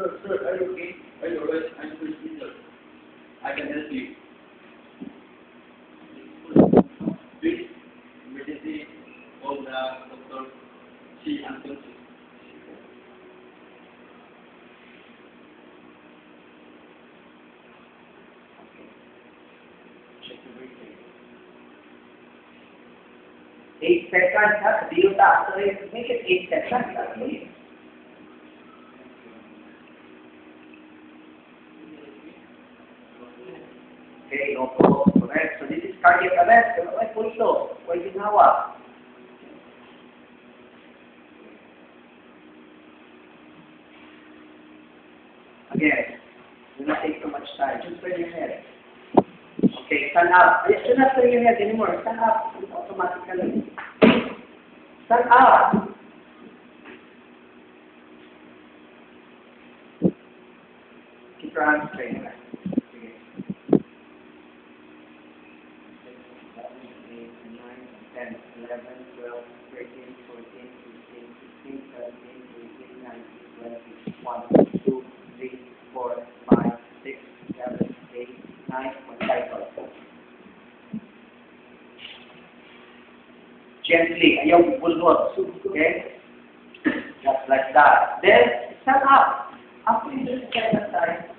Sir, are you okay? Are you alright? I'm Chris Peter. I can help you. Please, emergency, call the doctor. She unconscious. Check the breathing. 8 seconds, ha? Zero to after it. Make it 8 seconds, at least. Okay, no problem. Correct. So this is cardiac arrest. Ano ay pulso? Pwede hawak. Again, do not take too much time. Just turn your head. Okay, stand up. Ay, do not turn your head anymore. Stand up automatically. Stand up. Keep your hands straight. Okay. 10, 11, 12, 13, 14, 15, 16, 17, 18, 19, 20, 1, 2, 3, 4, 5, 6, 7, 8, 9, cycle. Gently, ayaw bulbot. Okay? Just like that. Then, stand up. After you do the second time,